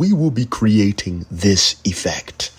we will be creating this effect.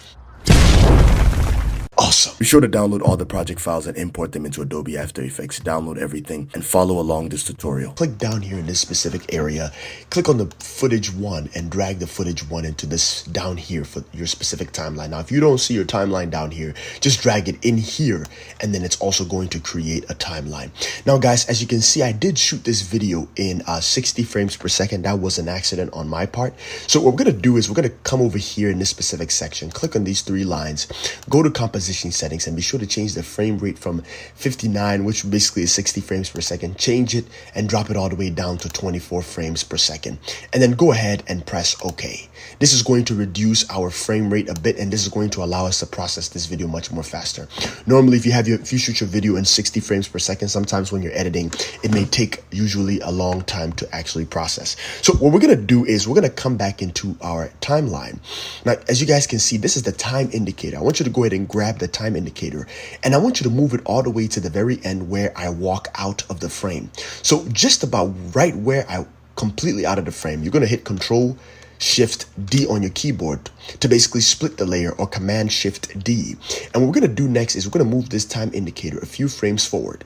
Awesome. Be sure to download all the project files and import them into Adobe After Effects. Download everything and follow along this tutorial. Click down here in this specific area, click on the footage 1 and drag the footage 1 into this down here for your specific timeline. Now, if you don't see your timeline down here, just drag it in here and then it's also going to create a timeline. Now, guys, as you can see, I did shoot this video in 60 frames per second. That was an accident on my part. So what we're going to do is we're going to come over here in this specific section, click on these 3 lines, go to composition settings and be sure to change the frame rate from 59, which basically is 60 frames per second, change it and drop it all the way down to 24 frames per second, and then go ahead and press OK. This is going to reduce our frame rate a bit, and this is going to allow us to process this video much more faster. Normally, if you shoot your video in 60 frames per second, sometimes when you're editing, it may take usually a long time to actually process. So what we're going to do is we're going to come back into our timeline. Now, as you guys can see, this is the time indicator. I want you to go ahead and grab the time indicator and I want you to move it all the way to the very end where I walk out of the frame. So just about right where I completely out of the frame, you're going to hit Control Shift D on your keyboard to basically split the layer, or Command Shift D. And what we're going to do next is we're going to move this time indicator a few frames forward,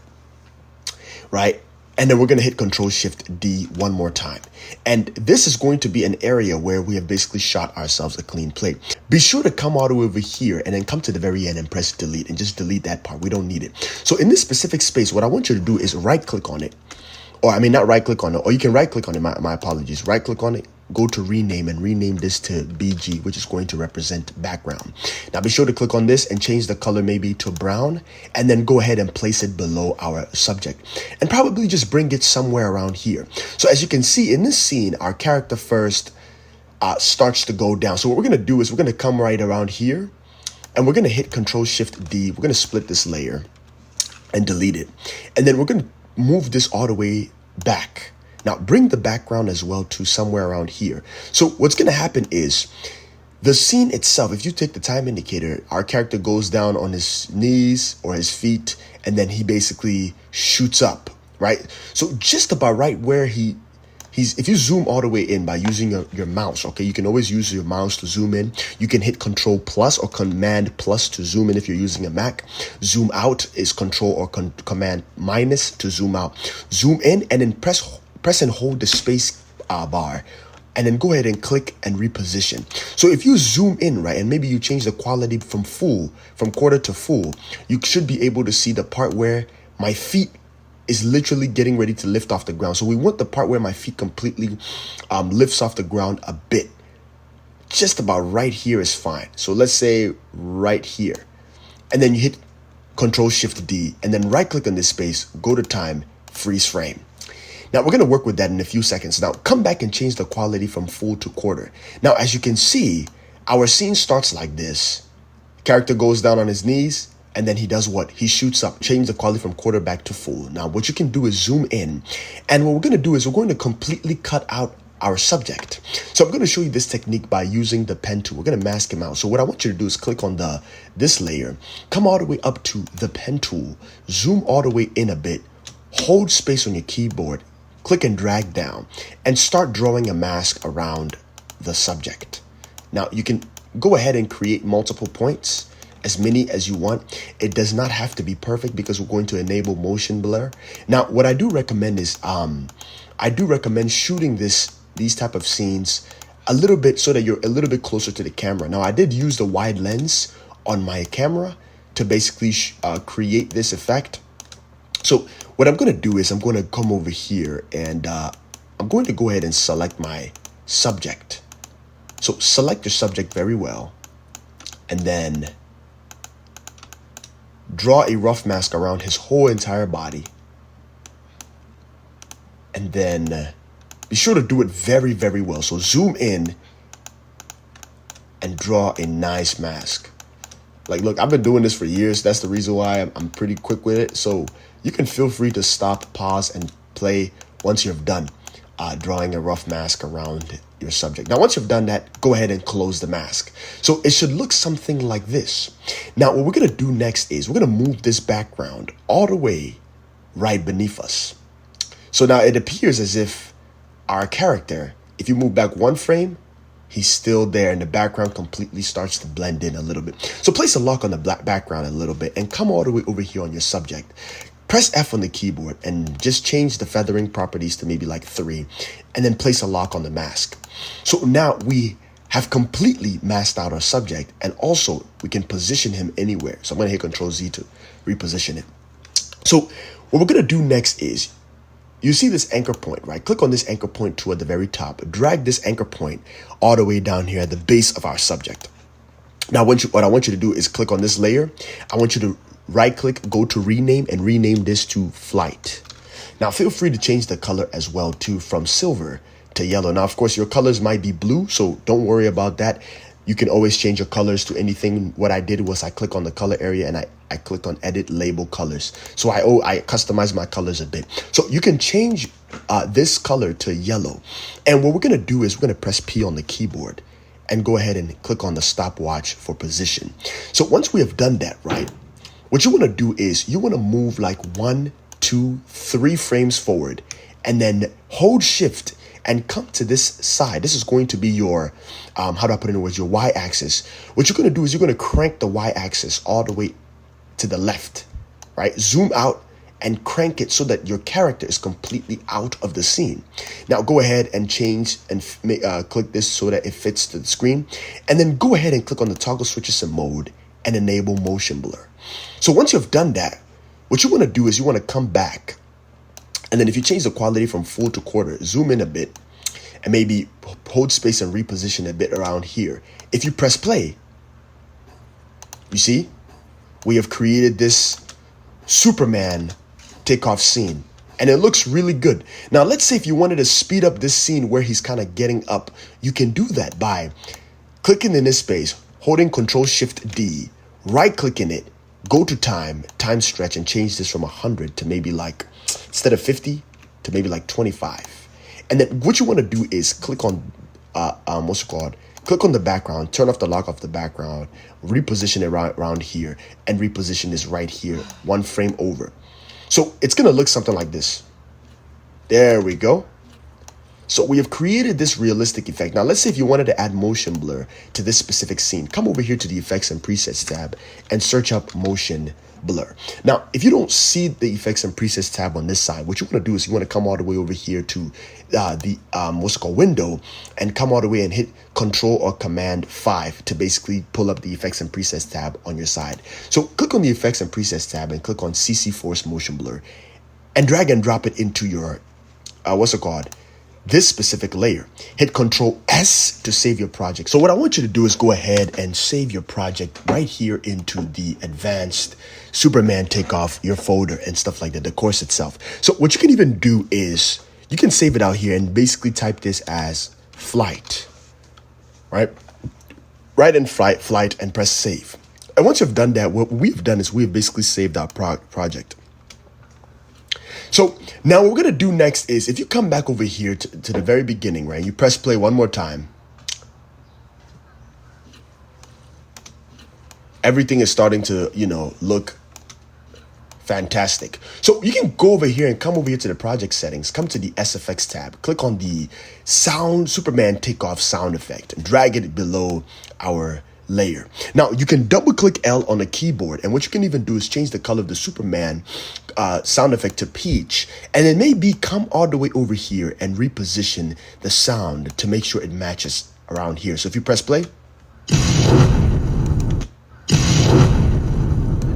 right? And then we're going to hit Control Shift D one more time. And this is going to be an area where we have basically shot ourselves a clean plate. Be sure to come all the way over here and then come to the very end and press delete and just delete that part. We don't need it. So in this specific space, what I want you to do is right click on it. Or I mean, not right click on it, or you can right click on it. My apologies. Right click on it. Go to rename and rename this to BG, which is going to represent background. Now be sure to click on this and change the color maybe to brown, and then go ahead and place it below our subject and probably just bring it somewhere around here. So as you can see in this scene, our character first starts to go down. So what we're going to do is we're going to come right around here and we're going to hit Control Shift D. We're going to split this layer and delete it. And then we're going to move this all the way back. Now bring the background as well to somewhere around here. So what's going to happen is the scene itself, if you take the time indicator, our character goes down on his knees or his feet, and then he basically shoots up, right? So just about right where he's, if you zoom all the way in by using your mouse, okay, you can always use your mouse to zoom in. You can hit Control plus or Command plus to zoom in if you're using a Mac. Zoom out is Control or Command minus to zoom out. Zoom in and then press and hold the space bar and then go ahead and click and reposition. So if you zoom in, right, and maybe you change the quality from quarter to full, you should be able to see the part where my feet is literally getting ready to lift off the ground. So we want the part where my feet completely lifts off the ground a bit. Just about right here is fine. So let's say right here. And then you hit Control Shift D and then right click on this space, go to time, freeze frame. Now we're going to work with that in a few seconds. Now come back and change the quality from full to quarter. Now, as you can see, our scene starts like this. Character goes down on his knees and then he does what? He shoots up. Change the quality from quarter back to full. Now what you can do is zoom in, and what we're going to do is we're going to completely cut out our subject. So I'm going to show you this technique by using the pen tool. We're going to mask him out. So what I want you to do is click on this layer, come all the way up to the pen tool, zoom all the way in a bit, hold space on your keyboard, click and drag down, and start drawing a mask around the subject. Now you can go ahead and create multiple points, as many as you want. It does not have to be perfect because we're going to enable motion blur. Now what I do recommend is I do recommend shooting these type of scenes a little bit so that you're a little bit closer to the camera. Now I did use the wide lens on my camera to basically create this effect. So what I'm going to do is I'm going to come over here and I'm going to go ahead and select my subject. So select your subject very well and then draw a rough mask around his whole entire body. And then be sure to do it very, very well. So zoom in and draw a nice mask. Like, look, I've been doing this for years. That's the reason why I'm pretty quick with it. So you can feel free to stop, pause, and play once you've done drawing a rough mask around your subject. Now, once you've done that, go ahead and close the mask. So it should look something like this. Now, what we're going to do next is we're going to move this background all the way right beneath us. So now it appears as if our character, if you move back one frame, he's still there, and the background completely starts to blend in a little bit. So place a lock on the black background a little bit and come all the way over here on your subject. Press F on the keyboard and just change the feathering properties to maybe like 3, and then place a lock on the mask. So now we have completely masked out our subject, and also we can position him anywhere. So I'm going to hit Control Z to reposition it. So what we're going to do next is, you see this anchor point, right? Click on this anchor point toward the very top. Drag this anchor point all the way down here at the base of our subject. Now, what I want you to do is click on this layer. I want you to right click, go to rename, and rename this to flight. Now, feel free to change the color as well too, from silver to yellow. Now, of course, your colors might be blue, so don't worry about that. You can always change your colors to anything. What I did was I click on the color area and I clicked on edit label colors. So I customized my colors a bit. So you can change this color to yellow. And what we're going to do is we're going to press P on the keyboard and go ahead and click on the stopwatch for position. So once we have done that, right, what you want to do is you want to move like 1, 2, 3 frames forward, and then hold shift and come to this side. This is going to be your, how do I put it in words, your y-axis. What you're going to do is you're going to crank the y-axis all the way to the left, right? Zoom out and crank it so that your character is completely out of the scene. Now go ahead and change and click this so that it fits to the screen. And then go ahead and click on the toggle switches and mode and enable motion blur. So once you've done that, what you want to do is you want to come back. And then if you change the quality from full to quarter, zoom in a bit and maybe hold space and reposition a bit around here. If you press play, you see, we have created this Superman takeoff scene, and it looks really good. Now, let's say if you wanted to speed up this scene where he's kind of getting up, you can do that by clicking in this space, holding Control Shift D, right clicking it, go to time stretch, and change this from 100 to maybe like, instead of 50 to maybe like 25. And then what you want to do is click on what's it called? Click on the background, turn off the lock of the background, reposition it around here, and reposition this right here, 1 frame over. So it's going to look something like this. There we go. So we have created this realistic effect. Now, let's say if you wanted to add motion blur to this specific scene, come over here to the Effects and Presets tab and search up motion blur. Now, if you don't see the Effects and Presets tab on this side, what you want to do is you want to come all the way over here to the what's it called, window, and come all the way and hit Control or Command 5 to basically pull up the Effects and Presets tab on your side. So click on the Effects and Presets tab and click on CC Force Motion Blur and drag and drop it into your this specific layer. Hit Control S to save your project. So what I want you to do is go ahead and save your project right here into the advanced Superman takeoff, your folder and stuff like that, the course itself. So what you can even do is you can save it out here and basically type this as flight, right? Right in flight and press save. And once you've done that, what we've done is we've basically saved our project. So now what we're going to do next is if you come back over here to the very beginning, right? You press play one more time. Everything is starting to, look fantastic. So you can go over here and come over here to the project settings, come to the SFX tab, click on the sound Superman takeoff sound effect and drag it below our layer. Now you can double click L on the keyboard, and what you can even do is change the color of the Superman sound effect to peach, and then maybe come all the way over here and reposition the sound to make sure it matches around here. So if you press play,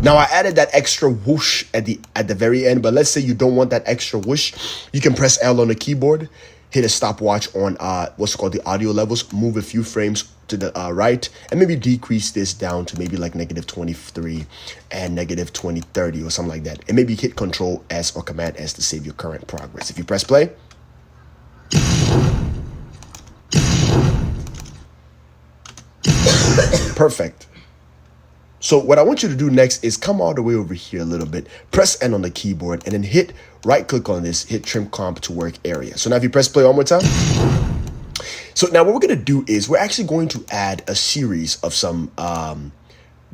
now I added that extra whoosh at the very end, but let's say you don't want that extra whoosh, you can press L on the keyboard, hit a stopwatch on what's called the audio levels, move a few frames to the right, and maybe decrease this down to maybe like -23 and -2030 or something like that. And maybe hit Control S or Command S to save your current progress. If you press play, perfect. So what I want you to do next is come all the way over here a little bit, press N on the keyboard, and then hit right click on this, hit Trim Comp to Work Area. So now if you press play one more time. So now what we're going to do is we're actually going to add a series of some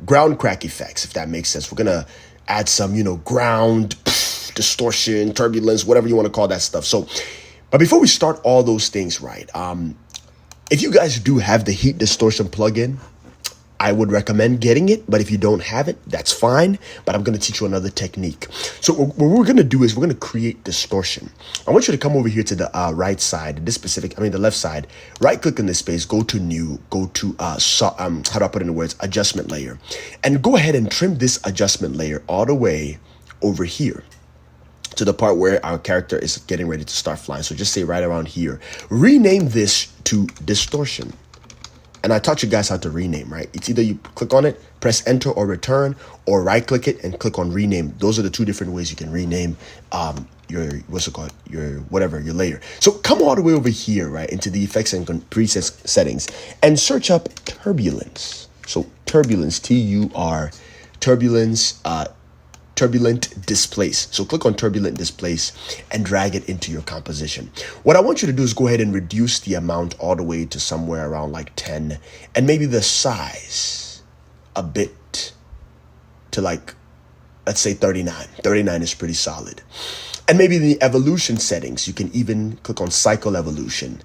ground crack effects, if that makes sense. We're going to add some, ground, distortion, turbulence, whatever you want to call that stuff. So, but before we start all those things, right, If you guys do have the heat distortion plugin, I would recommend getting it, but if you don't have it, that's fine. But I'm going to teach you another technique. So what we're going to do is we're going to create distortion. I want you to come over here to the right side, the left side, right click in this space, go to new, go to, how do I put in the words, adjustment layer, and go ahead and trim this adjustment layer all the way over here to the part where our character is getting ready to start flying. So just say right around here, rename this to distortion. And I taught you guys how to rename, right? It's either you click on it, press enter or return, or right click it and click on rename. Those are the two different ways you can rename your layer. So come all the way over here, right, into the effects and presets settings and search up turbulence. So turbulence, turbulence, turbulent displace. So click on turbulent displace and drag it into your composition. What I want you to do is go ahead and reduce the amount all the way to somewhere around like 10, and maybe the size a bit to like, let's say 39. 39 is pretty solid. And maybe the evolution settings, you can even click on cycle evolution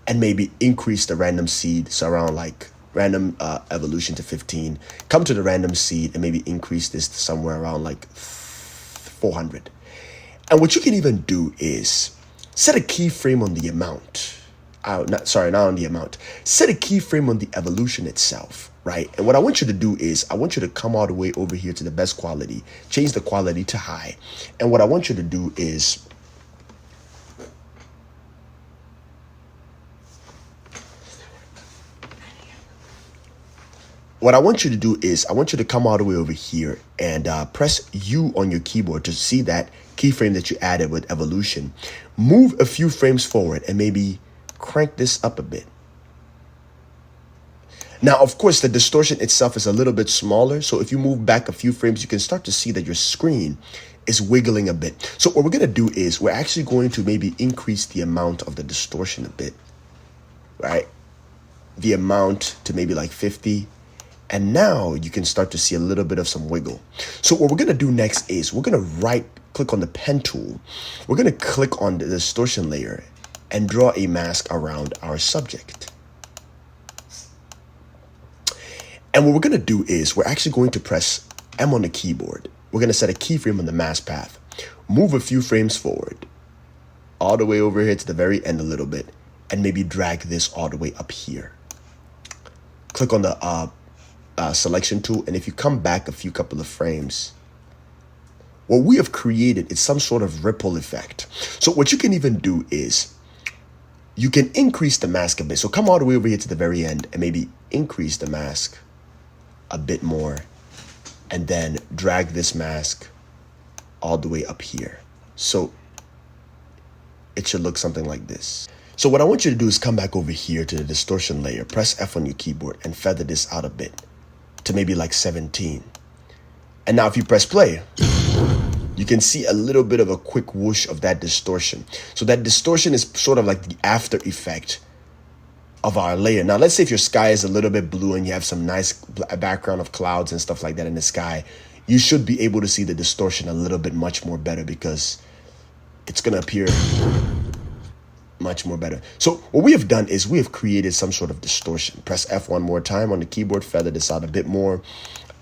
and maybe increase the random seed. So around like random evolution to 15, come to the random seed and maybe increase this to somewhere around like 400. And what you can even do is set a keyframe on the amount. Not on the amount. Set a keyframe on the evolution itself, right? And what I want you to do is I want you to come all the way over here to the best quality, change the quality to high. And what I want you to do is I want you to come all the way over here and press U on your keyboard to see that keyframe that you added with evolution. Move a few frames forward and maybe crank this up a bit. Now, of course, the distortion itself is a little bit smaller. So if you move back a few frames, you can start to see that your screen is wiggling a bit. So what we're going to do is we're actually going to maybe increase the amount of the distortion a bit, right? The amount to maybe like 50. And now you can start to see a little bit of some wiggle. So what we're going to do next is we're going to right click on the pen tool. We're going to click on the distortion layer and draw a mask around our subject. And what we're going to do is we're actually going to press M on the keyboard. We're going to set a keyframe on the mask path. Move a few frames forward, all the way over here to the very end a little bit, and maybe drag this all the way up here. Click on the selection tool, and if you come back a couple of frames, what we have created is some sort of ripple effect. So what you can even do is you can increase the mask a bit. So come all the way over here to the very end and maybe increase the mask a bit more, and then drag this mask all the way up here. So it should look something like this. So what I want you to do is come back over here to the distortion layer, press F on your keyboard and feather this out a bit to maybe like 17. And now if you press play, you can see a little bit of a quick whoosh of that distortion. So that distortion is sort of like the after effect of our layer. Now, let's say if your sky is a little bit blue and you have some nice background of clouds and stuff like that in the sky, you should be able to see the distortion a little bit much more better because it's going to appear much more better. So what we have done is we have created some sort of distortion. Press F one more time on the keyboard, feather this out a bit more,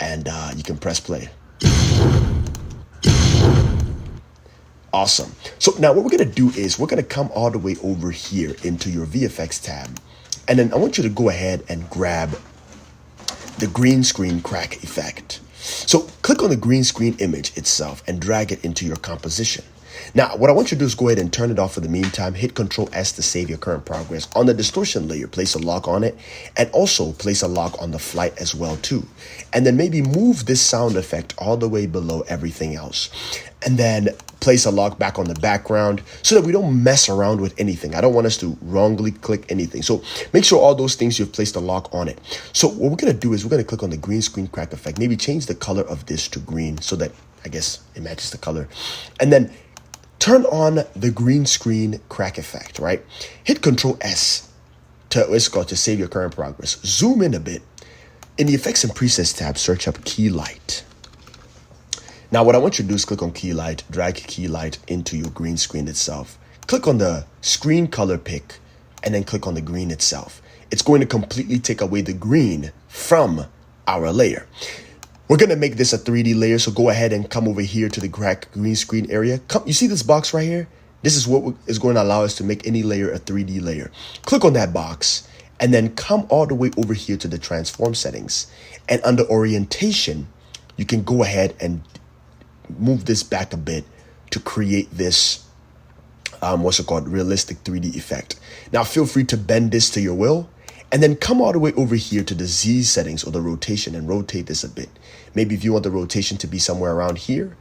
and you can press play. Awesome. So now what we're going to do is we're going to come all the way over here into your VFX tab. And then I want you to go ahead and grab the green screen crack effect. So click on the green screen image itself and drag it into your composition. Now, what I want you to do is go ahead and turn it off for the meantime. Hit Control S to save your current progress. On the distortion layer, place a lock on it, and also place a lock on the flight as well too. And then maybe move this sound effect all the way below everything else. And then place a lock back on the background so that we don't mess around with anything. I don't want us to wrongly click anything. So make sure all those things you've placed a lock on it. So what we're going to do is we're going to click on the green screen crack effect. Maybe change the color of this to green so that I guess it matches the color. And then turn on the green screen crack effect, right? Hit Control S to save your current progress. Zoom in a bit. In the Effects and Presets tab, search up Key Light. Now, what I want you to do is click on Key Light, drag Key Light into your green screen itself. Click on the screen color pick, and then click on the green itself. it's going to completely take away the green from our layer. We're going to make this a 3D layer, so go ahead and come over here to the green screen area. You see this box right here? This is what is going to allow us to make any layer a 3D layer. Click on that box and then come all the way over here to the transform settings. And under orientation, you can go ahead and move this back a bit to create this realistic 3D effect. Now feel free to bend this to your will, and then come all the way over here to the Z settings or the rotation and rotate this a bit. Maybe if you want the rotation to be somewhere around here,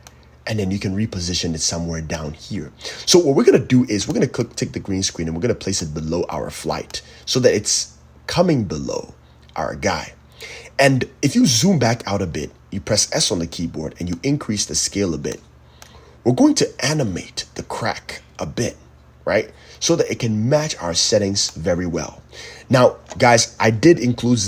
and then you can reposition it somewhere down here. So what we're gonna do is we're gonna take the green screen and we're gonna place it below our flight so that it's coming below our guy. And if you zoom back out a bit, you press S on the keyboard and you increase the scale a bit, we're going to animate the crack a bit, right? So that it can match our settings very well. Now, guys, I did include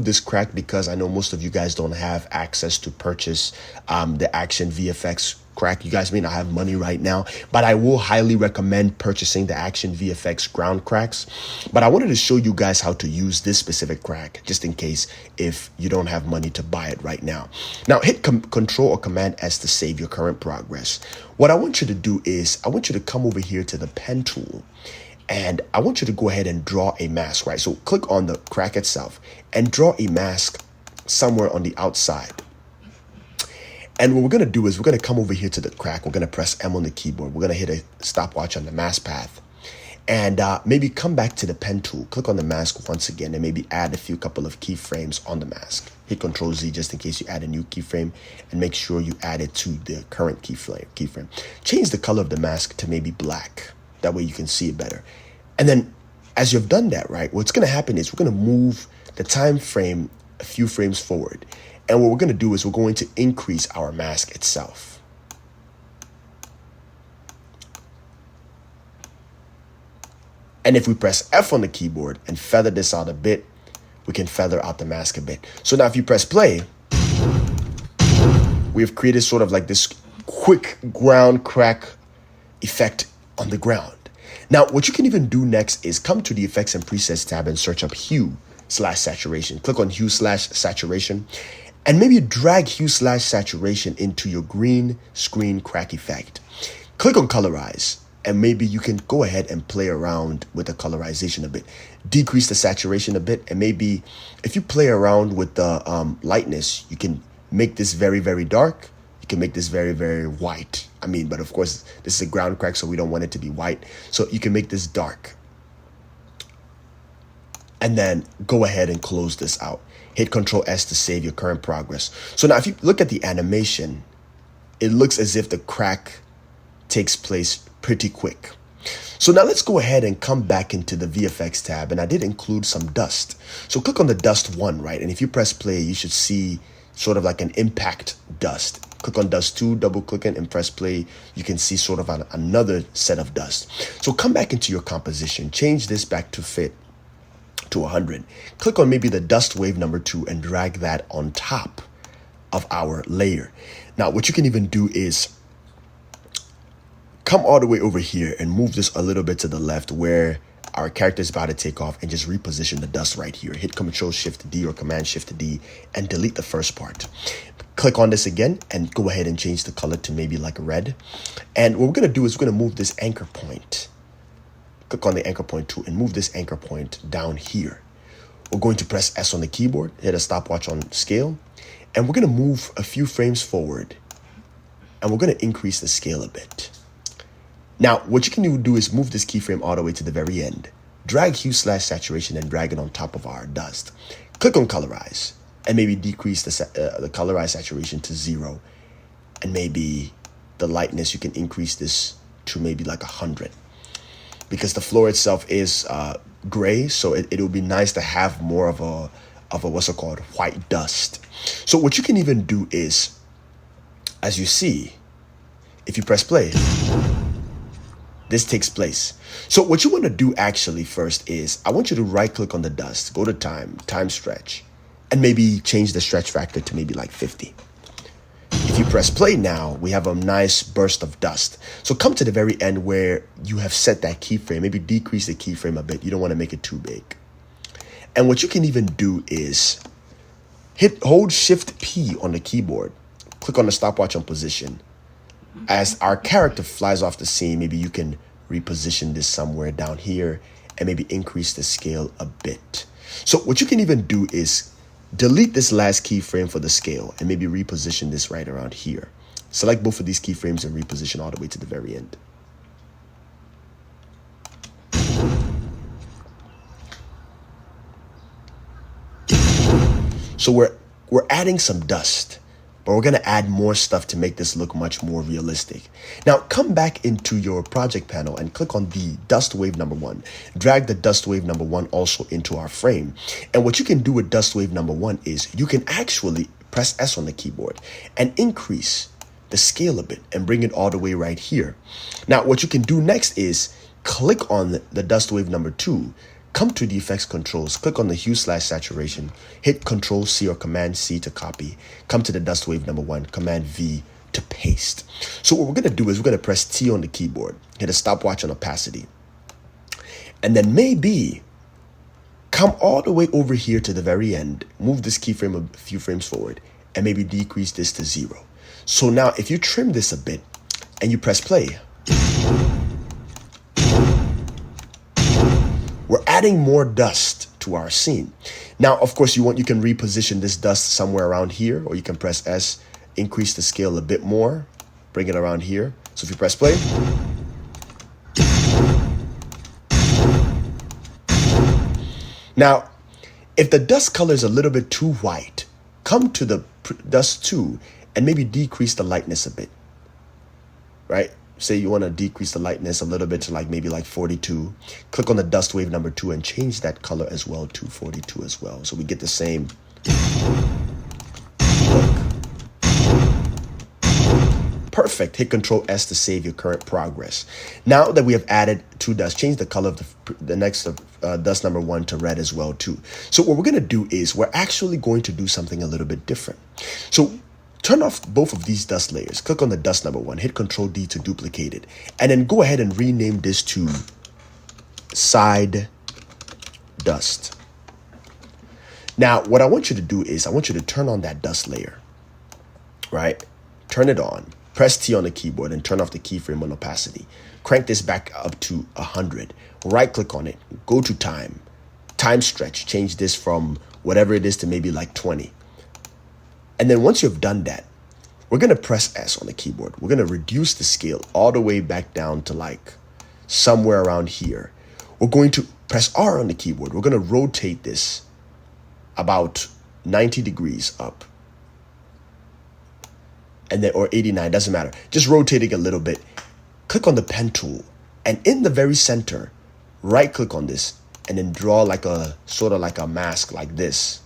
this crack because I know most of you guys don't have access to purchase the Action VFX crack. You guys may not have money right now, but I will highly recommend purchasing the Action VFX ground cracks. But I wanted to show you guys how to use this specific crack, just in case if you don't have money to buy it right now. Now, hit Control or Command S to save your current progress. What I want you to do is I want you to come over here to the pen tool, and I want you to go ahead and draw a mask, right? So click on the crack itself and draw a mask somewhere on the outside. And what we're going to do is we're going to come over here to the crack. We're going to press M on the keyboard. We're going to hit a stopwatch on the mask path. And maybe come back to the pen tool. Click on the mask once again and maybe add a couple of keyframes on the mask. Hit Control Z just in case you add a new keyframe, and make sure you add it to the current keyframe. Change the color of the mask to maybe black. That way you can see it better. And then as you've done that, right, what's going to happen is we're going to move the time frame a few frames forward. And what we're going to do is we're going to increase our mask itself. And if we press F on the keyboard and feather this out a bit, we can feather out the mask a bit. So now if you press play, we've created sort of like this quick ground crack effect on the ground. Now, what you can even do next is come to the Effects and Presets tab and search up Hue/Saturation. Click on Hue/Saturation. And maybe drag Hue/Saturation into your green screen crack effect. Click on Colorize, and maybe you can go ahead and play around with the colorization a bit. Decrease the saturation a bit, and maybe if you play around with the lightness, you can make this very, very dark. You can make this very, very white. But of course, this is a ground crack, so we don't want it to be white. So you can make this dark. And then go ahead and close this out. Hit Control S to save your current progress. So now if you look at the animation, it looks as if the crack takes place pretty quick. So now let's go ahead and come back into the VFX tab, and I did include some dust. So click on the dust one, right? And if you press play, you should see sort of like an impact dust. Click on dust 2, double click it and press play. You can see sort of another set of dust. So come back into your composition, change this back to fit to 100. Click on maybe the dust wave number 2 and drag that on top of our layer. Now, what you can even do is come all the way over here and move this a little bit to the left where our character is about to take off, and just reposition the dust right here. Hit Control Shift D or Command Shift D and delete the first part. Click on this again and go ahead and change the color to maybe like red. And what we're going to do is we're going to move this anchor point. Click on the anchor point tool and move this anchor point down here. We're going to press S on the keyboard, hit a stopwatch on scale, and we're going to move a few frames forward, and we're going to increase the scale a bit. Now, what you can do is move this keyframe all the way to the very end. Drag Hue/Saturation and drag it on top of our dust. Click on Colorize and maybe decrease the colorize saturation to 0. And maybe the lightness, you can increase this to maybe like 100. Because the floor itself is gray, so it'll be nice to have more of a white dust. So what you can even do is, as you see, if you press play, this takes place. So what you want to do actually first is, I want you to right click on the dust, go to time stretch, and maybe change the stretch factor to maybe like 50. If you press play now, we have a nice burst of dust. So come to the very end where you have set that keyframe, maybe decrease the keyframe a bit. You don't want to make it too big. And what you can even do is hold Shift P on the keyboard. Click on the stopwatch on position. As our character flies off the scene, maybe you can reposition this somewhere down here and maybe increase the scale a bit. So what you can even do is delete this last keyframe for the scale and maybe reposition this right around here. Select both of these keyframes and reposition all the way to the very end. So we're adding some dust, but we're gonna add more stuff to make this look much more realistic. Now come back into your project panel and click on the dust wave number 1. Drag the dust wave number 1 also into our frame. And what you can do with dust wave number 1 is you can actually press S on the keyboard and increase the scale a bit and bring it all the way right here. Now what you can do next is click on the dust wave number 2. Come to the effects controls, click on the hue/saturation, hit Control C or Command C to copy, come to the dust wave number 1, Command V to paste. So what we're gonna do is we're gonna press T on the keyboard, hit a stopwatch on opacity, and then maybe come all the way over here to the very end, move this keyframe a few frames forward, and maybe decrease this to 0. So now if you trim this a bit and you press play, we're adding more dust to our scene. Now, of course, you can reposition this dust somewhere around here, or you can press S, increase the scale a bit more, bring it around here. So if you press play, now, if the dust color is a little bit too white, come to the dust 2 and maybe decrease the lightness a bit, right? Say you want to decrease the lightness a little bit to maybe 42. Click on the dust wave number 2 and change that color as well to 42 as well. So we get the same look. Perfect. Hit Control S to save your current progress. Now that we have added 2 dust, change the color of the next dust number 1 to red as well too. So what we're going to do is we're actually going to do something a little bit different. So turn off both of these dust layers. Click on the dust number 1, hit Control D to duplicate it, and then go ahead and rename this to side dust. Now, what I want you to do is I want you to turn on that dust layer, right? Turn it on, press T on the keyboard and turn off the keyframe on opacity. Crank this back up to 100. Right click on it, go to time stretch, change this from whatever it is to maybe 20. And then once you've done that, we're going to press S on the keyboard. We're going to reduce the scale all the way back down to somewhere around here. We're going to press R on the keyboard. We're going to rotate this about 90 degrees up. And then, or 89, doesn't matter. Just rotating a little bit. Click on the pen tool. And in the very center, right click on this and then draw sort of like a mask like this.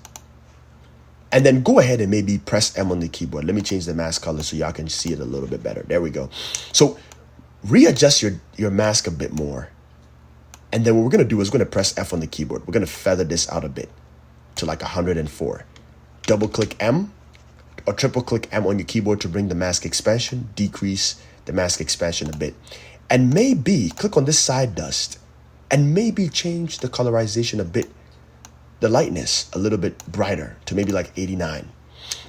And then go ahead and maybe press M on the keyboard. Let me change the mask color so y'all can see it a little bit better. There we go. So readjust your mask a bit more. And then what we're going to do is we're going to press F on the keyboard. We're going to feather this out a bit to 104. Double click M or triple click M on your keyboard to bring the mask expansion. Decrease the mask expansion a bit. And maybe click on this side dust and maybe change the colorization a bit, the lightness a little bit brighter to maybe 89.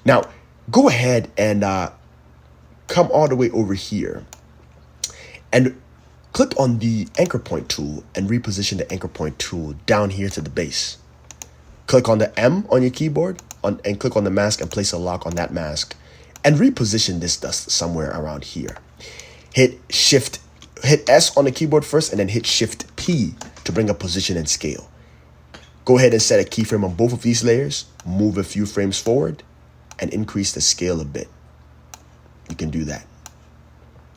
Now, go ahead and come all the way over here and click on the anchor point tool and reposition the anchor point tool down here to the base. Click on the M on your keyboard and click on the mask and place a lock on that mask and reposition this dust somewhere around here. Hit S on the keyboard first and then hit Shift P to bring up position and scale. Go ahead and set a keyframe on both of these layers, move a few frames forward, and increase the scale a bit. You can do that.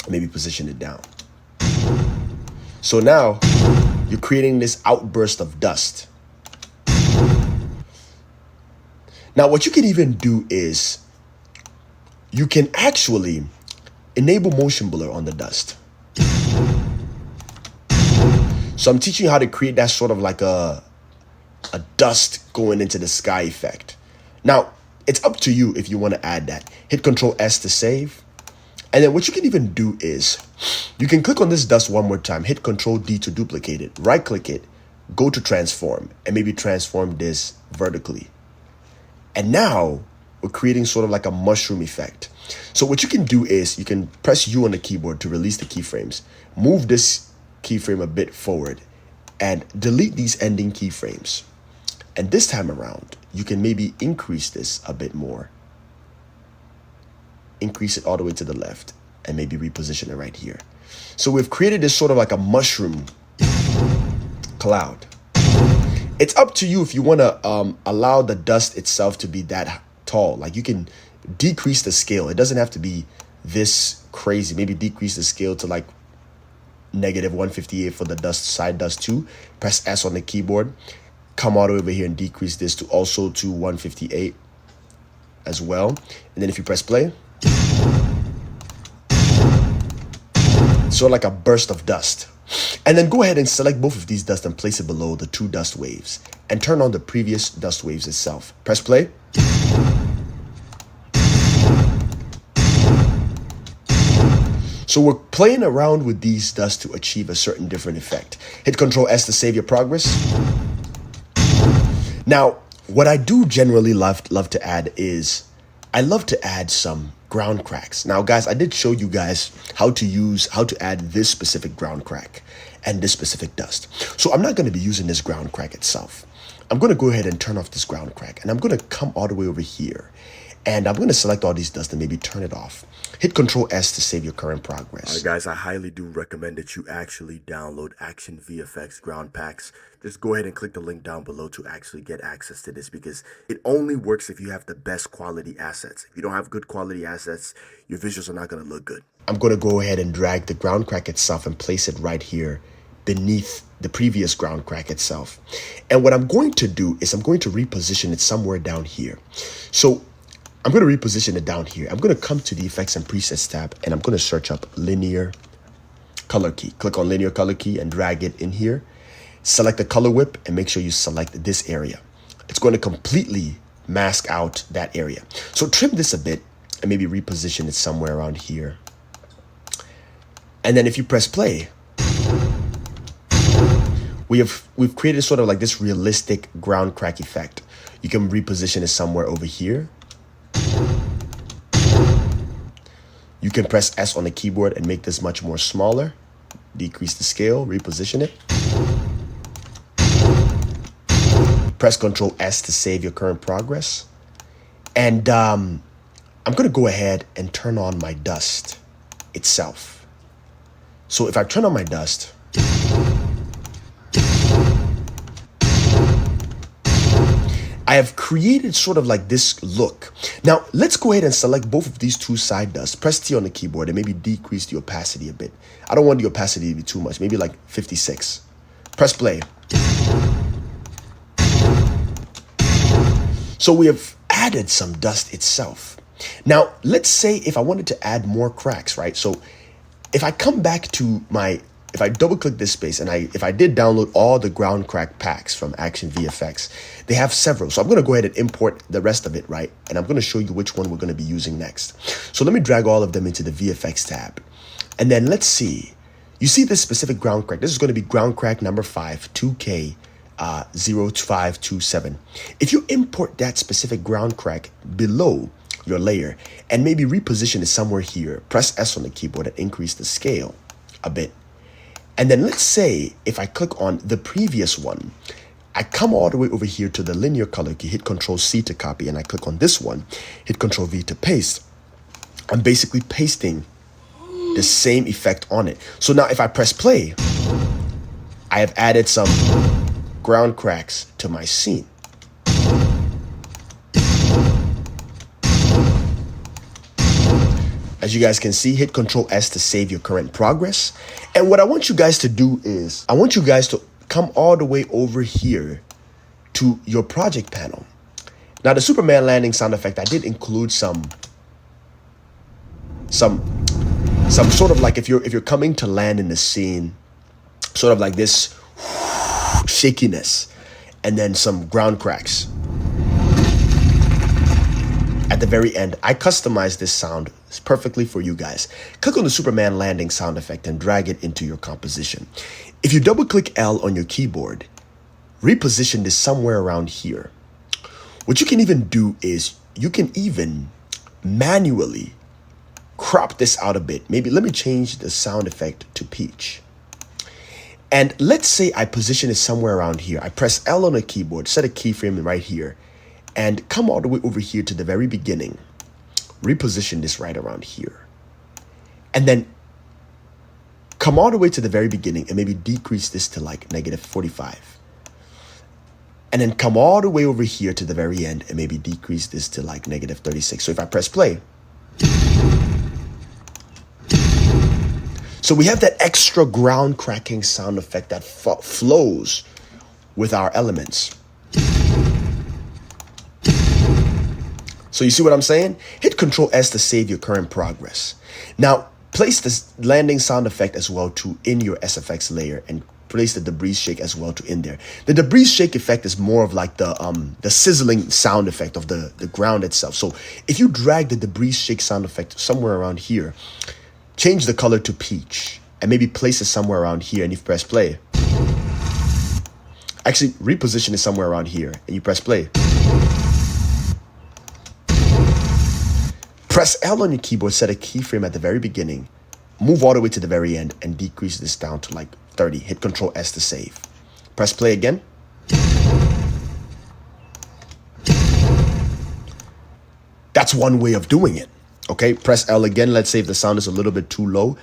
Maybe position it down. So now, you're creating this outburst of dust. Now, what you can even do is, you can actually enable motion blur on the dust. So I'm teaching you how to create that sort of a dust going into the sky effect. Now, it's up to you if you want to add that. Hit Control S to save. And then what you can even do is you can click on this dust one more time, hit Control D to duplicate it, right click it, go to transform and maybe transform this vertically. And now we're creating sort of like a mushroom effect. So what you can do is you can press U on the keyboard to release the keyframes, move this keyframe a bit forward, and delete these ending keyframes. And this time around, you can maybe increase this a bit more. Increase it all the way to the left and maybe reposition it right here. So we've created this sort of like a mushroom cloud. It's up to you if you want to allow the dust itself to be that tall. Like you can decrease the scale. It doesn't have to be this crazy. Maybe decrease the scale to like -158 for the dust side dust 2. Press S on the keyboard. Come all the way over here and decrease this to also to 158 as well. And then if you press play, sort of like a burst of dust. And then go ahead and select both of these dust and place it below the 2 dust waves and turn on the previous dust waves itself. Press play. So we're playing around with these dust to achieve a certain different effect. Hit Control S to save your progress. Now, what I do generally love to add is I love to add some ground cracks. Now, guys, I did show you guys how to add this specific ground crack and this specific dust. So I'm not going to be using this ground crack itself. I'm going to go ahead and turn off this ground crack, and I'm going to come all the way over here, and I'm going to select all these dust and maybe turn it off. Hit Control S to save your current progress. All right, guys, I highly do recommend that you actually download Action VFX ground packs. Just go ahead and click the link down below to actually get access to this, because it only works if you have the best quality assets. If you don't have good quality assets, your visuals are not going to look good. I'm going to go ahead and drag the ground crack itself and place it right here beneath the previous ground crack itself. And what I'm going to do is I'm going to reposition it somewhere down here. So I'm going to reposition it down here. I'm going to come to the Effects and Presets tab, and I'm going to search up Linear Color Key. Click on Linear Color Key and drag it in here. Select the color whip and make sure you select this area. It's going to completely mask out that area. So trim this a bit and maybe reposition it somewhere around here. And then if you press play, we've created sort of like this realistic ground crack effect. You can reposition it somewhere over here. You can press S on the keyboard and make this much more smaller. Decrease the scale, reposition it. Press Control S to save your current progress. And I'm going to go ahead and turn on my dust itself. So if I turn on my dust, I have created sort of like this look. Now, let's go ahead and select both of these 2 side dusts. Press T on the keyboard and maybe decrease the opacity a bit. I don't want the opacity to be too much, maybe like 56. Press play. So we have added some dust itself. Now, let's say if I wanted to add more cracks, right? So if I come back to if I double click this space and if I did download all the ground crack packs from Action VFX, they have several. So I'm going to go ahead and import the rest of it, right? And I'm going to show you which one we're going to be using next. So let me drag all of them into the VFX tab. And then let's see. You see this specific ground crack. This is going to be ground crack number 5, 2K 0527. If you import that specific ground crack below your layer and maybe reposition it somewhere here, press S on the keyboard and increase the scale a bit. And then let's say if I click on the previous one, I come all the way over here to the linear color key, hit Control C to copy, and I click on this one, hit Control V to paste. I'm basically pasting the same effect on it. So now if I press play, I have added some ground cracks to my scene. As you guys can see, hit Control S to save your current progress. And what I want you guys to do is, I want you guys to come all the way over here to your project panel. Now the Superman landing sound effect, I did include some sort of like if you're coming to land in the scene, sort of like this shakiness, and then some ground cracks. At the very end, I customized this sound perfectly for you guys. Click on the Superman landing sound effect and drag it into your composition. If you double click L on your keyboard, reposition this somewhere around here. What you can even do is you can even manually crop this out a bit. Maybe let me change the sound effect to Peach. And let's say I position it somewhere around here. I press L on the keyboard, set a keyframe right here, and come all the way over here to the very beginning. Reposition this right around here. And then come all the way to the very beginning and maybe decrease this to like -45. And then come all the way over here to the very end and maybe decrease this to like -36. So if I press play, so we have that extra ground cracking sound effect that flows with our elements. So you see what I'm saying? Hit Control S to save your current progress. Now, place this landing sound effect as well to in your SFX layer, and place the debris shake as well to in there. The debris shake effect is more of like the sizzling sound effect of the ground itself. So if you drag the debris shake sound effect somewhere around here, change the color to peach, and maybe place it somewhere around here, and you press play. Actually, reposition it somewhere around here, and you press play. Press L on your keyboard, set a keyframe at the very beginning, move all the way to the very end, and decrease this down to like 30. Hit Control S to save. Press play again. That's one way of doing it. Okay, press L again. Let's say if the sound is a little bit too low,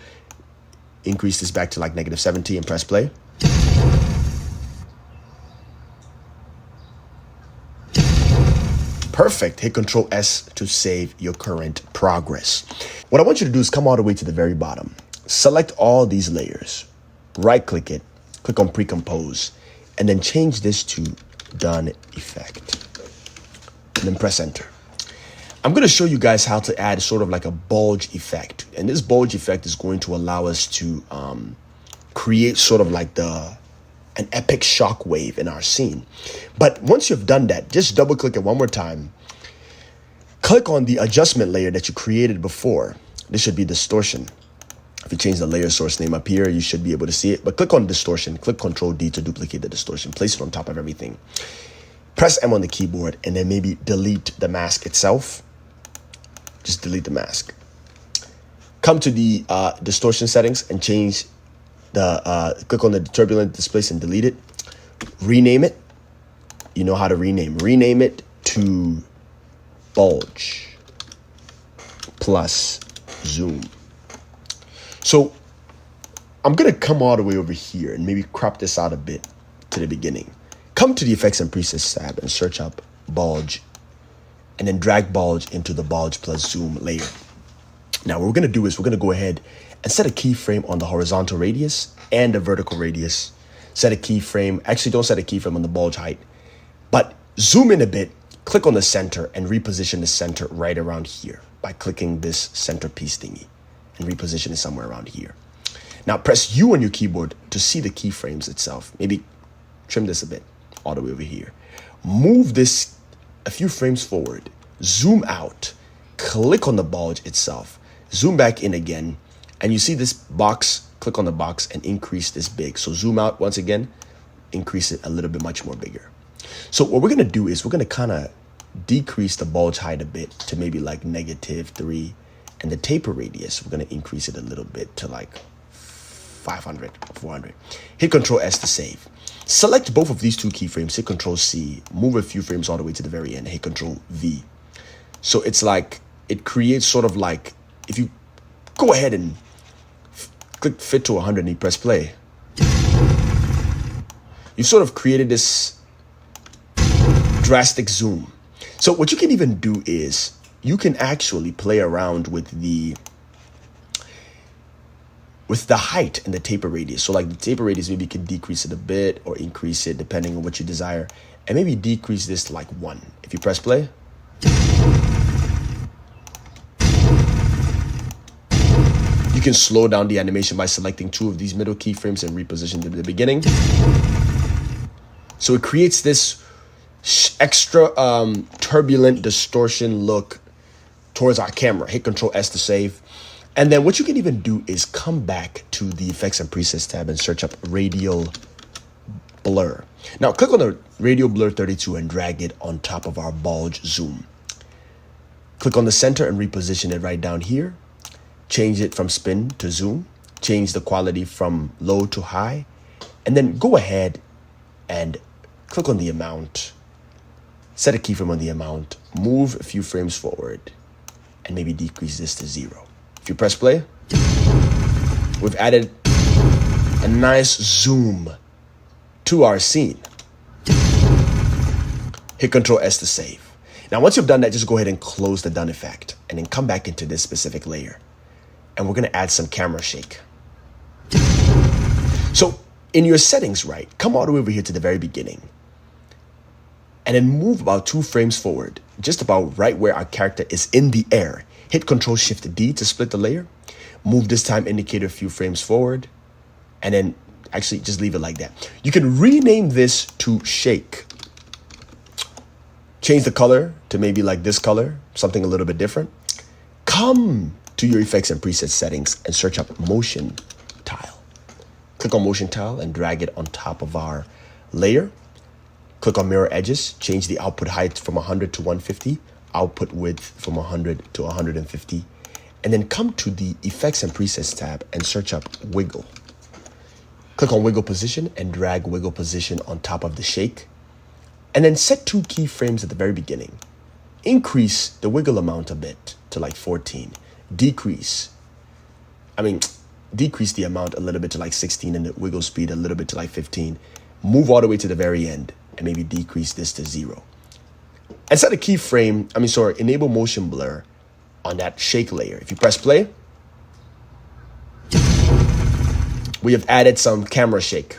increase this back to like -70 and press play. Perfect. Hit Control S to save your current progress. What I want you to do is come all the way to the very bottom. Select all these layers. Right click it. Click on Pre-Compose. And then change this to Done Effect. And then press Enter. I'm going to show you guys how to add sort of like a bulge effect. And this bulge effect is going to allow us to create sort of like an epic shock wave in our scene. But once you've done that, just double click it one more time. Click on the adjustment layer that you created before. This should be distortion. If you change the layer source name up here, you should be able to see it. But click on distortion, click Control D to duplicate the distortion, place it on top of everything. Press M on the keyboard and then maybe delete the mask itself. Just delete the mask. Come to the distortion settings and change click on the turbulent displace and delete it. Rename it. You know how to rename. Rename it to Bulge plus Zoom. So I'm going to come all the way over here and maybe crop this out a bit to the beginning. Come to the Effects and Presets tab and search up Bulge, and then drag Bulge into the Bulge plus Zoom layer. Now what we're going to do is we're going to go ahead and set a keyframe on the horizontal radius and the vertical radius. Set a keyframe. Actually, don't set a keyframe on the bulge height, but zoom in a bit, click on the center, and reposition the center right around here by clicking this centerpiece thingy and reposition it somewhere around here. Now press U on your keyboard to see the keyframes itself. Maybe trim this a bit all the way over here. Move this a few frames forward. Zoom out. Click on the bulge itself. Zoom back in again. And you see this box, click on the box and increase this big. So zoom out once again, increase it a little bit much more bigger. So what we're going to do is we're going to kind of decrease the bulge height a bit to maybe like -3. And the taper radius, we're going to increase it a little bit to like 500, 400. Hit Control S to save. Select both of these two keyframes, hit Control C, move a few frames all the way to the very end, hit Control V. So it's like, it creates sort of like, if you go ahead and click fit to 100 and you press play, you sort of created this drastic zoom. So what you can even do is you can actually play around with the height and the taper radius. So like the taper radius, maybe you can decrease it a bit or increase it depending on what you desire, and maybe decrease this to like 1. If you press play, you can slow down the animation by selecting 2 of these middle keyframes and reposition them to the beginning. So it creates this extra turbulent distortion look towards our camera. Hit Control S to save. And then what you can even do is come back to the Effects and Presets tab and search up Radial blur. Now click on the radial blur 32 and drag it on top of our bulge zoom. Click on the center and reposition it right down here. Change it from spin to zoom. Change the quality from low to high. And then go ahead and click on the amount. Set a keyframe on the amount. Move a few frames forward. And maybe decrease this to 0. If you press play, we've added a nice zoom to our scene. Hit Control S to save. Now, once you've done that, just go ahead and close the done effect and then come back into this specific layer. And we're going to add some camera shake. So in your settings, right, come all the way over here to the very beginning and then move about 2 frames forward, just about right where our character is in the air. Hit Control Shift D to split the layer. Move this time indicator a few frames forward and then actually just leave it like that. You can rename this to shake. Change the color to maybe like this color, something a little bit different. Come to your effects and preset settings and search up motion tile. Click on motion tile and drag it on top of our layer. Click on mirror edges, change the output height from 100 to 150, output width from 100 to 150, and then come to the effects and presets tab and search up wiggle. Click on wiggle position and drag wiggle position on top of the shake. And then set 2 keyframes at the very beginning. Increase the wiggle amount a bit to like 14. Decrease the amount a little bit to like 16 and the wiggle speed a little bit to like 15. Move all the way to the very end and maybe decrease this to 0. And set a keyframe, enable motion blur on that shake layer. If you press play, we have added some camera shake.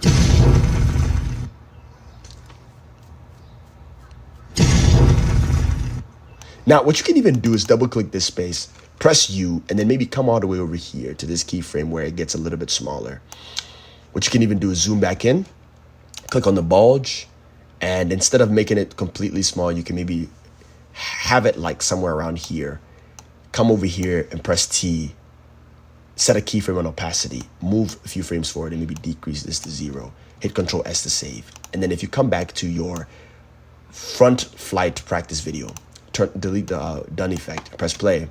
Now, what you can even do is double click this space, press U, and then maybe come all the way over here to this keyframe where it gets a little bit smaller. What you can even do is zoom back in, click on the bulge, and instead of making it completely small, you can maybe have it like somewhere around here. Come over here and press T, set a keyframe on opacity, move a few frames forward and maybe decrease this to 0. Hit Control S to save. And then if you come back to your front flight practice video, delete the done effect, press play.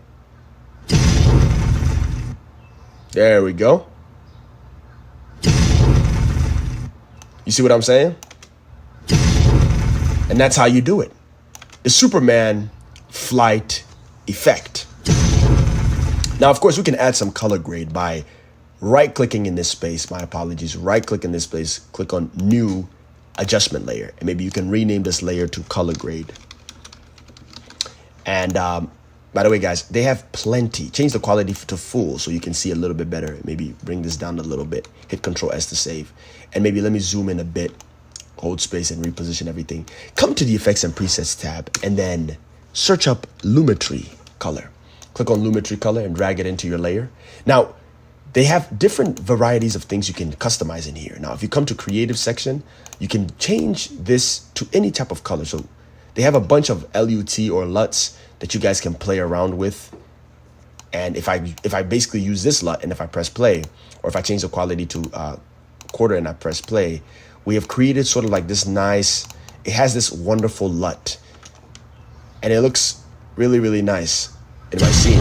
There we go. You see what I'm saying? And that's how you do it. The Superman flight effect. Now, of course, we can add some color grade by right-clicking in this space. My apologies. Right-click in this place. Click on New Adjustment Layer. And maybe you can rename this layer to color grade. And by the way, guys, they have plenty. Change the quality to full so you can see a little bit better. Maybe bring this down a little bit. Hit Control S to save. And maybe let me zoom in a bit. Hold space and reposition everything. Come to the Effects and Presets tab and then search up Lumetri color. Click on Lumetri color and drag it into your layer. Now, they have different varieties of things you can customize in here. Now, if you come to Creative section, you can change this to any type of color. So they have a bunch of LUT or LUTs that you guys can play around with. And if I basically use this LUT and if I press play, or if I change the quality to quarter and I press play, we have created sort of like this nice, it has this wonderful LUT. And it looks really, really nice in my scene.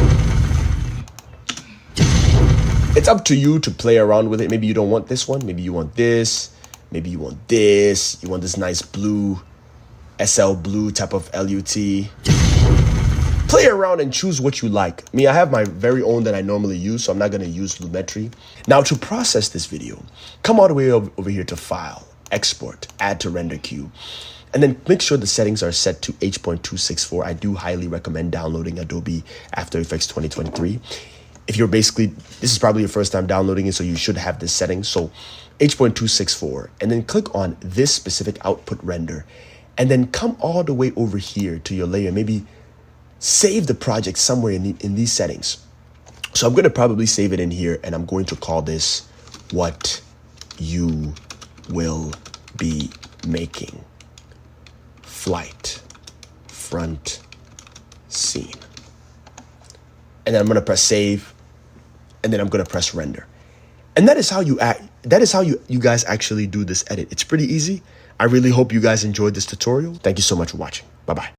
It's up to you to play around with it. Maybe you don't want this one. Maybe you want this. Maybe you want this. You want this nice blue, SL blue type of LUT. Play around and choose what you like. Me, I have my very own that I normally use, so I'm not going to use Lumetri. Now, to process this video, come all the way over here to File, Export, Add to Render Queue, and then make sure the settings are set to H.264. I do highly recommend downloading Adobe After Effects 2023. If you're this is probably your first time downloading it, so you should have this setting. So H.264, and then click on this specific output render, and then come all the way over here to your layer. Maybe save the project somewhere in these settings. So I'm going to probably save it in here, and I'm going to call this What You Will Be Making. Flight front scene. And then I'm going to press save, and then I'm going to press render. And that is how you guys actually do this edit. It's pretty easy. I really hope you guys enjoyed this tutorial. Thank you so much for watching. Bye-bye.